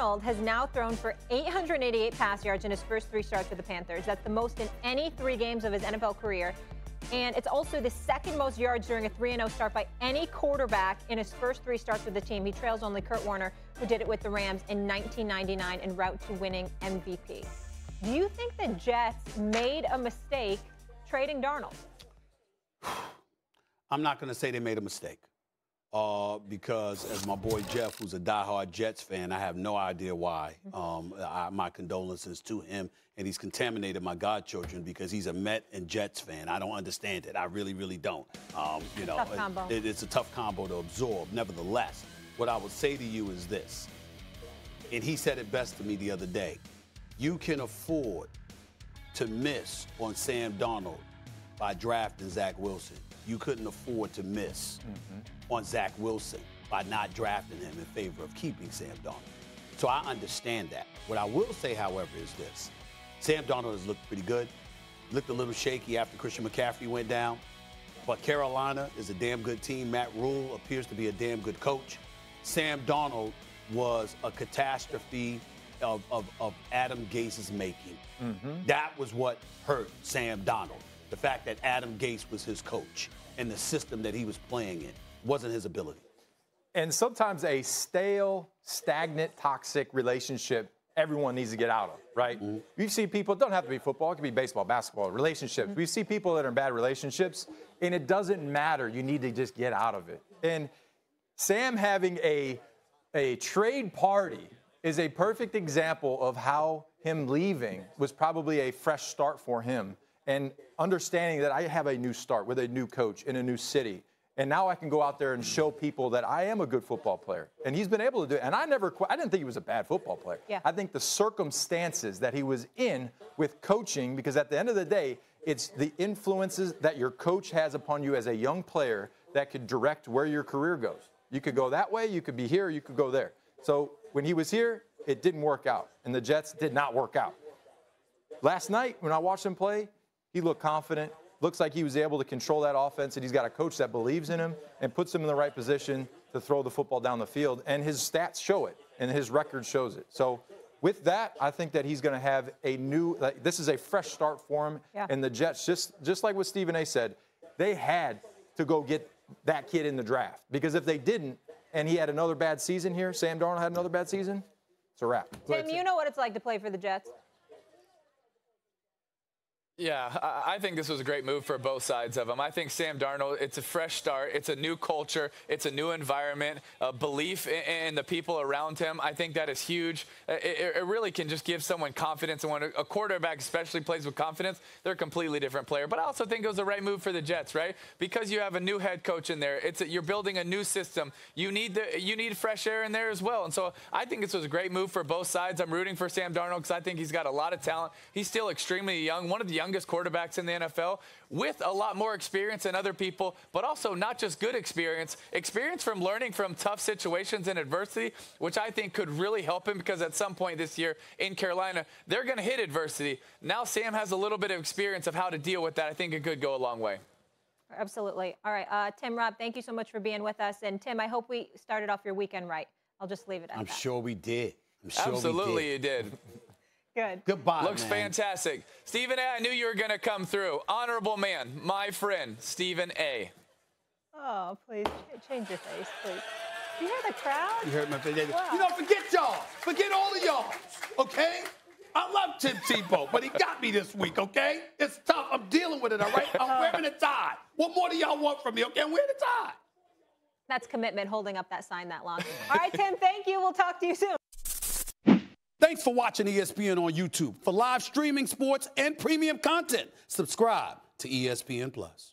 Darnold has now thrown for 888 pass yards in his first 3 starts with the Panthers. That's the most in any 3 games of his NFL career. And it's also the second most yards during a 3-0 start by any quarterback in his first 3 starts with the team. He trails only Kurt Warner, who did it with the Rams in 1999 en route to winning MVP. Do you think the Jets made a mistake trading Darnold? I'm not going to say they made a mistake because, as my boy Jeff, who's a diehard Jets fan, I have no idea why. My condolences to him, and he's contaminated my godchildren because he's a Met and Jets fan. I don't understand it. I really, really don't. Tough combo. It's a tough combo to absorb. Nevertheless, what I would say to you is this, and he said it best to me the other day. You can afford to miss on Sam Darnold by drafting Zach Wilson. You couldn't afford to miss on Zach Wilson by not drafting him in favor of keeping Sam Darnold. So I understand that. What I will say, however, is this. Sam Darnold has looked pretty good. Looked a little shaky after Christian McCaffrey went down. But Carolina is a damn good team. Matt Rule appears to be a damn good coach. Sam Darnold was a catastrophe of Adam Gase's making. That was what hurt Sam Darnold. The fact that Adam Gase was his coach and the system that he was playing in wasn't his ability. And sometimes a stale, stagnant, toxic relationship everyone needs to get out of, right? You see people, it don't have to be football, it can be baseball, basketball, relationships. We see people that are in bad relationships, and it doesn't matter. You need to just get out of it. And Sam having a trade party is a perfect example of how him leaving was probably a fresh start for him. And understanding that I have a new start with a new coach in a new city. And now I can go out there and show people that I am a good football player. And he's been able to do it. And I didn't think he was a bad football player. Yeah. I think the circumstances that he was in with coaching, because at the end of the day, it's the influences that your coach has upon you as a young player that could direct where your career goes. You could go that way, you could be here, you could go there. So when he was here, it didn't work out. And the Jets did not work out. Last night, when I watched him play, he looked confident. Looks like he was able to control that offense, and he's got a coach that believes in him and puts him in the right position to throw the football down the field. And his stats show it, and his record shows it. So with that, I think that he's going to have a new this is a fresh start for him. Yeah. And the Jets, just like what Stephen A. said, they had to go get that kid in the draft. Because if they didn't, and he had another bad season here, Sam Darnold had another bad season, it's a wrap. Tim, you know what it's like to play for the Jets. Yeah, I think this was a great move for both sides of them. I think Sam Darnold, it's a fresh start. It's a new culture. It's a new environment, a belief in the people around him. I think that is huge. It really can just give someone confidence. And when a quarterback especially plays with confidence, they're a completely different player. But I also think it was the right move for the Jets, right? Because you have a new head coach in there. You're building a new system. You need fresh air in there as well. And so I think this was a great move for both sides. I'm rooting for Sam Darnold because I think he's got a lot of talent. He's still extremely young, one of the youngest quarterbacks in the NFL with a lot more experience than other people, but also not just good experience from learning from tough situations and adversity, which I think could really help him because at some point this year in Carolina, they're going to hit adversity. Now Sam has a little bit of experience of how to deal with that. I think it could go a long way. Absolutely. All right, Tim, Rob, thank you so much for being with us. And Tim, I hope we started off your weekend right. I'll just leave it at that. I'm sure we did. Absolutely you did. Good. Goodbye, Looks man. fantastic. Stephen A., I knew you were going to come through. Honorable man, my friend, Stephen A. Oh, please, change your face, please. You hear the crowd? You heard my face. Wow. You know, forget y'all. Forget all of y'all, okay? I love Tim Tebow, but he got me this week, okay? It's tough. I'm dealing with it, all right? I'm wearing a tie. What more do y'all want from me, okay? I'm wearing a tie. That's commitment, holding up that sign that long. All right, Tim, thank you. We'll talk to you soon. Thanks for watching ESPN on YouTube. For live streaming, sports, and premium content, subscribe to ESPN+.